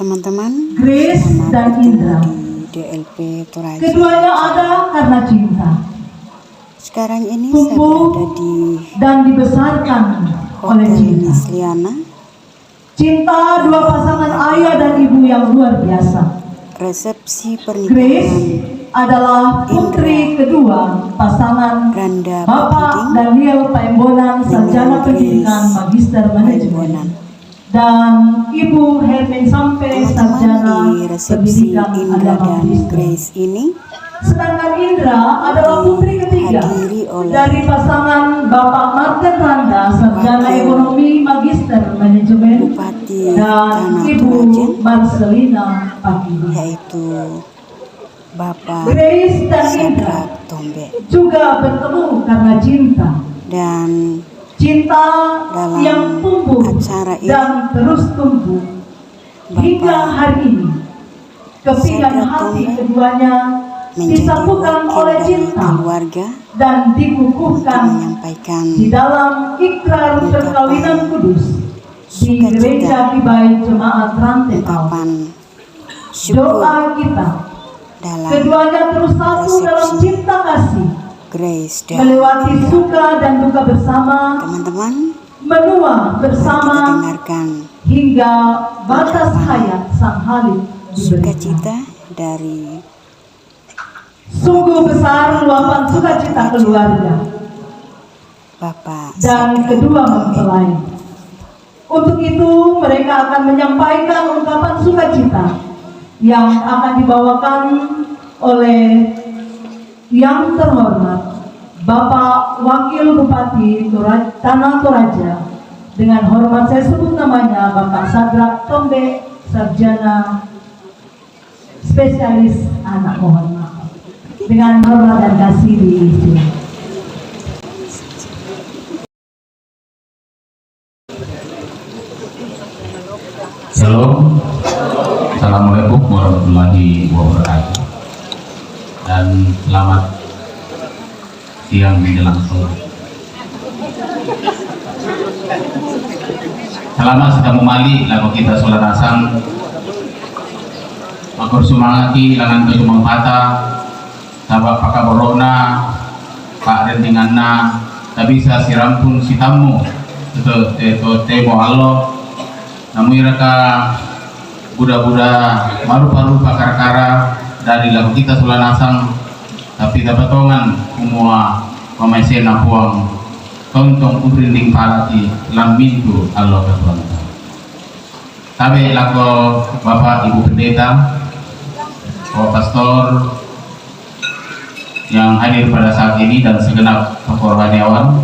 Teman-teman, Grace dan Indra. di DLP Toraja. Keduanya ada karena cinta. Sekarang ini saya Tumbuh berada di dan dibesarkan oleh Hotel cinta. Misliana. Cinta dua pasangan ayah dan ibu yang luar biasa. Resepsi Grace pernikahan adalah putri kedua pasangan Randa Bapak Papiding Daniel Paembonan, sarjana dengan pendidikan Grace magister manajemen, Paembonan. dan Ibu Hermin Sampe, sarjana Teman-teman, di resepsi pendidikan Indra agama dan Kristen. Grace ini Sedangkan Indra adalah putri ketiga dihadiri oleh dari pasangan Bapak Martin Randa, sarjana Wakil ekonomi magister manajemen, Bupati dan Tanah Ibu Toraja, Marcelina Pakidi. yaitu Bapak Grace dan Indra Sadrak Tombe, juga bertemu karena cinta. dan Cinta dalam yang tumbuh acara ini dan terus tumbuh hingga Bapak hari ini. Kepingan Sadrak hati Tombe keduanya menjadi disatukan wakil oleh dari cinta keluarga dan untuk dikukuhkan menyampaikan di dalam ikrar perkawinan kudus di sukacita, Gereja Kibai Jemaat Rantepau. ungkapan syukur Doa kita dalam keduanya terus satu dalam resepsi cinta kasih, Grace dan melewati Indra. suka dan duka bersama, Teman-teman, menua kita bersama dengarkan hingga batas hayat sang Halid diberikan. sukacita dari Sungguh besar luapan sukacita keluarga Bapak dan Sadrak kedua Tombe. mempelai. Untuk itu mereka akan menyampaikan ungkapan sukacita yang akan dibawakan oleh yang terhormat Bapak Wakil Bupati Tanah Toraja. Dengan hormat saya sebut namanya Bapak Sadrak Tombe, sarjana spesialis anak, mohon maaf. Dengan hormat dan kasih diisi. Shalom, Assalamualaikum warahmatullahi wabarakatuh, dan selamat siang menjelang sore. Selama sedang memali lagu kita sholat asam, makor sumangati langan kesumang pata, sabak pakaborona, pak rendinganna, tak bisa sirampun si tamu, itu temo Allah. Namun mereka budak-budak maru-paru pakar-kara dari lagu kita sulanasang, tapi dapat tongan semua pemaisena puang tontong ubrinding palati lambintu Allah ketuan. Tapi lagu Bapak Ibu Pendeta, Bapak Pastor yang hadir pada saat ini dan segenap tokoh rohaniawan.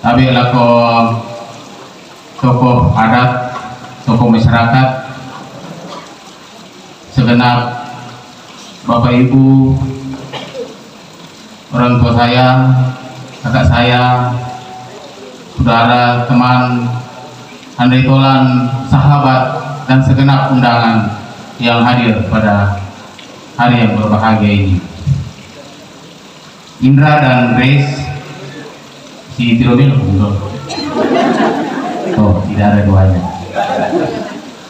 Tapi lagu tokoh adat, tokoh masyarakat, segenap Bapak Ibu, orang tua saya, kakak saya, saudara, teman, andai tolan, sahabat, dan segenap undangan yang hadir pada hari yang berbahagia ini. Indra dan Grace, si Tiromil, oh, tidak ada duanya.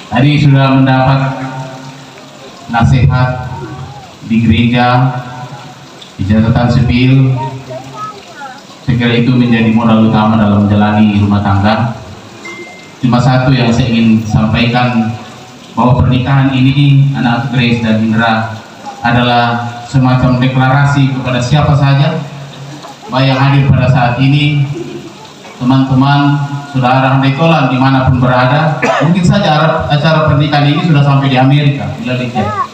Tadi sudah mendapat nasihat di gereja, di catatan sipil. Saya kira itu menjadi modal utama dalam menjalani rumah tangga. Cuma satu yang saya ingin sampaikan, bahwa pernikahan ini anak Grace dan Indra adalah semacam deklarasi kepada siapa saja baik yang hadir pada saat ini, teman-teman, saudara handetolan dimanapun berada. Mungkin saja acara pernikahan ini sudah sampai di Amerika, bila lihat.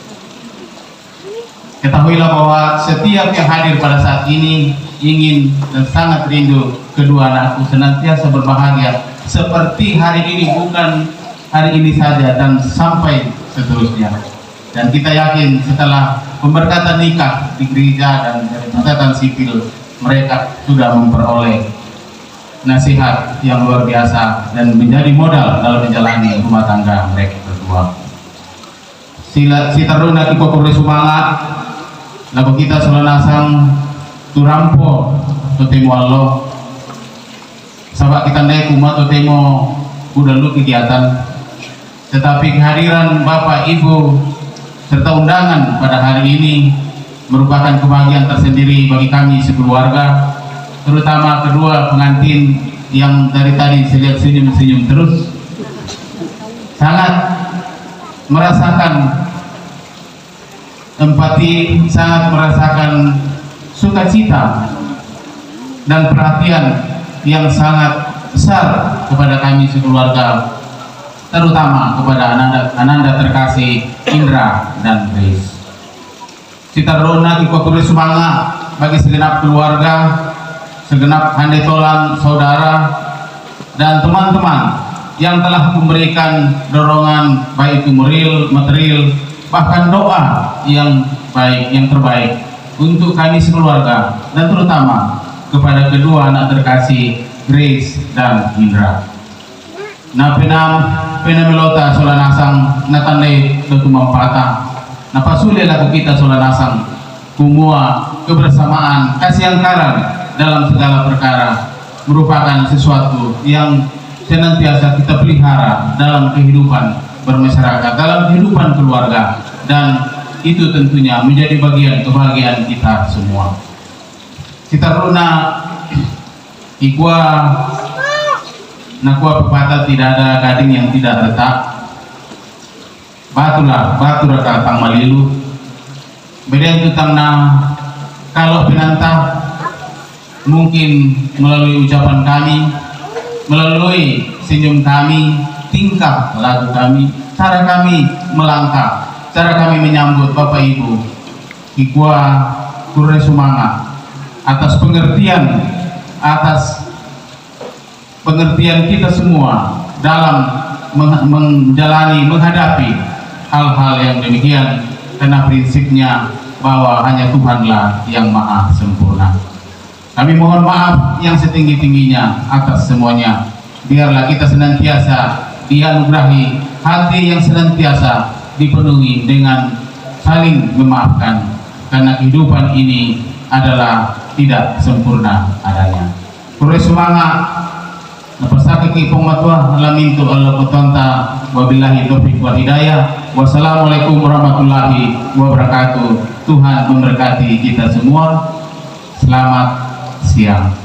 Ketahuilah bahwa setiap yang hadir pada saat ini ingin dan sangat rindu kedua anakku senantiasa berbahagia seperti hari ini, bukan hari ini saja dan sampai seterusnya. Dan kita yakin setelah pemberkatan nikah di gereja dan catatan sipil, mereka sudah memperoleh nasihat yang luar biasa dan menjadi modal dalam menjalani rumah tangga mereka berdua. Si taruna ki kokore sumangat lagu kita sulanasang turampo totemo Allah sabak kita naik umat totemo udah lu kegiatan Tetapi kehadiran Bapak Ibu serta undangan pada hari ini merupakan kebahagiaan tersendiri bagi kami sekeluarga, terutama kedua pengantin yang dari tadi saya lihat senyum-senyum terus. Sangat merasakan empati, sangat merasakan sukacita dan perhatian yang sangat besar kepada kami sekeluarga, terutama kepada Ananda terkasih Indra dan Grace. Kita rona kikuaturi semangat bagi segenap keluarga, segenap handetolan saudara dan teman-teman yang telah memberikan dorongan baik itu moral, material, bahkan doa yang baik, yang terbaik untuk kami sekeluarga dan terutama kepada kedua anak terkasih Grace dan Indra. Na penamelota solanasang natandai tutumampata. Napasuli laku kita solanasang kumua kebersamaan, kasih angkaran dalam segala perkara merupakan sesuatu yang senantiasa kita pelihara dalam kehidupan bermasyarakat, dalam kehidupan keluarga, dan itu tentunya menjadi bagian kebahagiaan kita semua. Kita runa ikwa nakua pepatah tidak ada gading yang tidak retak. Batulah batu raka tang malilu. Beda tentang kalau penantah mungkin melalui ucapan kami, melalui senyum kami, tingkah laku kami, cara kami melangkah, cara kami menyambut Bapak Ibu, ikwa kure semangat atas pengertian kita semua dalam menghadapi hal-hal yang demikian, karena prinsipnya bahwa hanya Tuhanlah yang maha sempurna. Kami mohon maaf yang setinggi-tingginya atas semuanya. Biarlah kita senantiasa dianugerahi hati yang senantiasa dipenuhi dengan saling memaafkan, karena kehidupan ini adalah tidak sempurna adanya. Kurang semangat napasakiki pengmatwa lamintu Allah kutonta wabillahi taufiq wal hidayah. Wassalamualaikum warahmatullahi wabarakatuh. Tuhan memberkati kita semua. Selamat siang.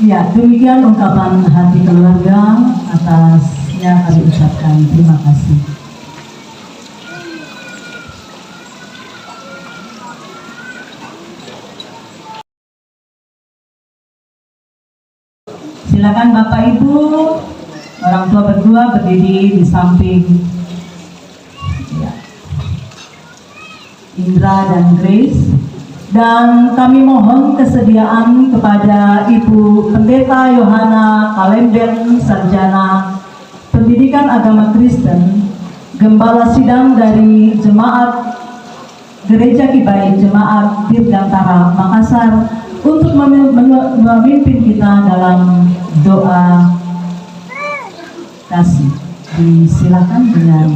Ya, demikian ungkapan hati keluarga. Atasnya kami ucapkan terima kasih. Silakan Bapak Ibu, orang tua berdua berdiri di samping ya, Indra dan Grace. Dan kami mohon kesediaan kepada Ibu Pendeta Yohana Kalemben, Sarjana Pendidikan Agama Kristen, Gembala Sidang dari Jemaat Gereja Kibai Jemaat Dirgantara Makassar, untuk memimpin kita dalam doa kasih. Disilakan dengan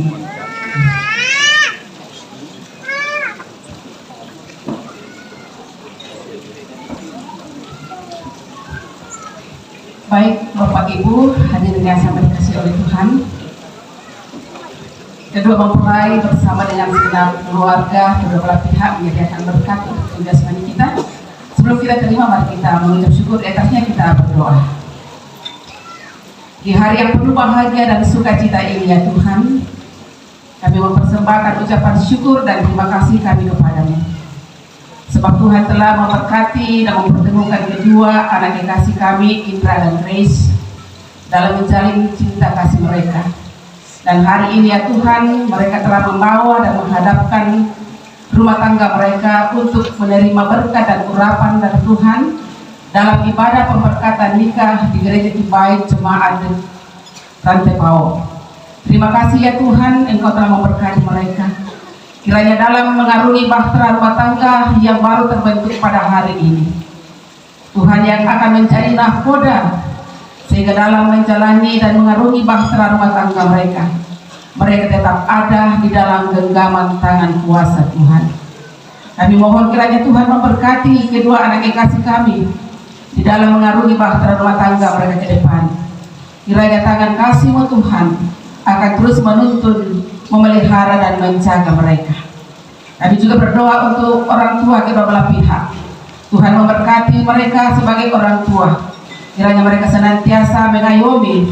baik. Bapak Ibu hadirin yang sangat dikasihi oleh Tuhan, kedua mempelai bersama dengan segenap keluarga kedua belah pihak menyediakan berkat untuk jasmani kita. Sebelum kita terima, mari kita mengucap syukur, di atasnya kita berdoa. Di hari yang penuh bahagia dan sukacita ini ya Tuhan, kami mempersembahkan ucapan syukur dan terima kasih kami kepada-Mu. Sebab Tuhan telah memberkati dan mempertemukan kedua anak kekasih kami, Indra dan Grace, dalam menjalin cinta kasih mereka. Dan hari ini ya Tuhan, mereka telah membawa dan menghadapkan rumah tangga mereka untuk menerima berkat dan urapan dari Tuhan dalam ibadah pemberkatan nikah di Gereja Kibai Jemaat Rantepao. Terima kasih ya Tuhan, Engkau telah memberkati mereka. Kiranya dalam mengarungi bahtera rumah tangga yang baru terbentuk pada hari ini, Tuhan yang akan menjadi nahkoda, sehingga dalam menjalani dan mengarungi bahtera rumah tangga mereka, mereka tetap ada di dalam genggaman tangan kuasa Tuhan. Kami mohon kiranya Tuhan memberkati kedua anak kekasih kami di dalam mengarungi bahtera rumah tangga mereka ke depan. Kiranya tangan kasih-Mu Tuhan akan terus menuntun, memelihara dan menjaga mereka. Kami juga berdoa untuk orang tua kedua belah pihak. Tuhan memberkati mereka sebagai orang tua. Kiranya mereka senantiasa mengayomi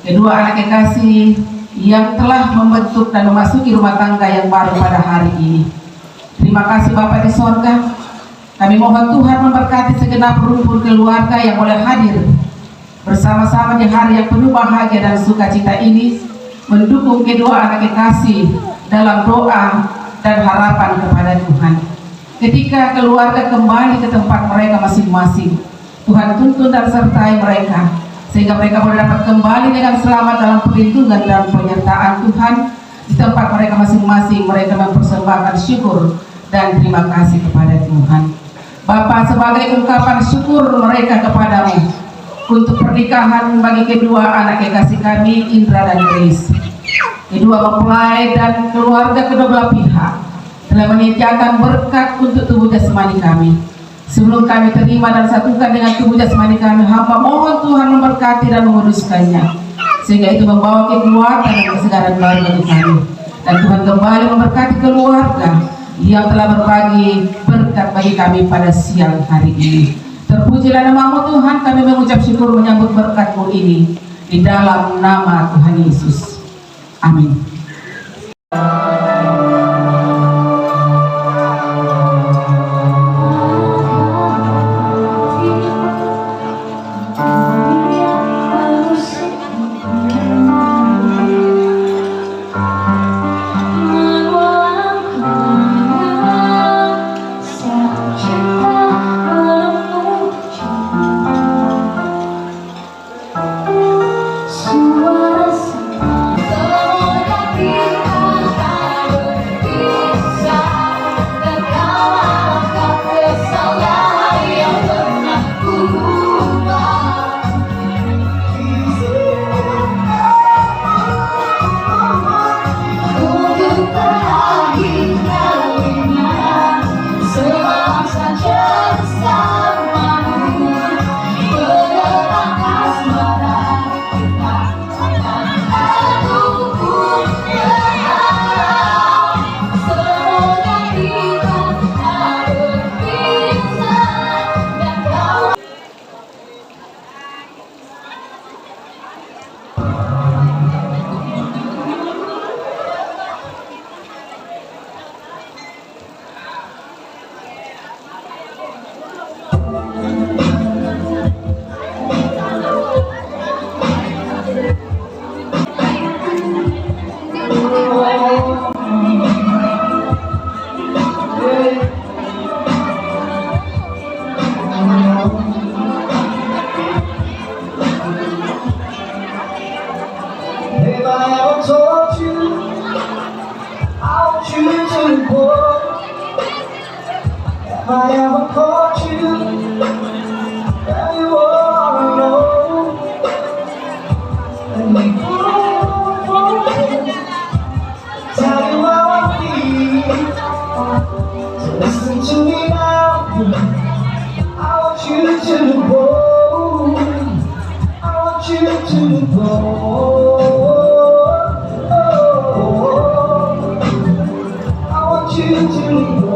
kedua anak kekasih yang telah membentuk dan memasuki rumah tangga yang baru pada hari ini. Terima kasih Bapa di sorga. Kami mohon Tuhan memberkati segenap rumpun keluarga yang boleh hadir bersama-sama di hari yang penuh bahagia dan sukacita ini, mendukung kedua anak kekasih dalam doa dan harapan kepada Tuhan. Ketika keluarga kembali ke tempat mereka masing-masing, Tuhan tuntun dan sertai mereka, sehingga mereka boleh dapat kembali dengan selamat dalam perlindungan dan penyertaan Tuhan di tempat mereka masing-masing. Mereka mempersembahkan syukur dan terima kasih kepada Tuhan. Bapa, sebagai ungkapan syukur mereka kepadamu untuk pernikahan bagi kedua anak kekasih kami, Indra dan Grace, kedua mempelai dan keluarga kedua belah pihak telah menyediakan berkat untuk tubuh jasmani kami. Sebelum kami terima dan satukan dengan tubuh jasmani kami, hamba mohon Tuhan memberkati dan menguduskannya, sehingga itu membawa kekuatan dan kesegaran baru bagi kami. Dan Tuhan kembali memberkati keluarga yang telah berbagi berkat bagi kami pada siang hari ini. Terpujilah nama-Mu Tuhan, kami mengucap syukur menyambut berkat-Mu ini di dalam nama Tuhan Yesus. Amin. I ever caught you, now you all know. And we tell you how I feel. So listen to me now. I want you to go. I want you to go. I want you to go.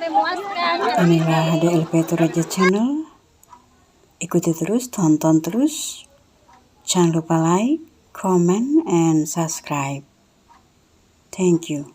memuaskan. Inilah DLP Toraja Channel. Ikuti terus, tonton terus. Jangan lupa like, comment, and subscribe. Thank you.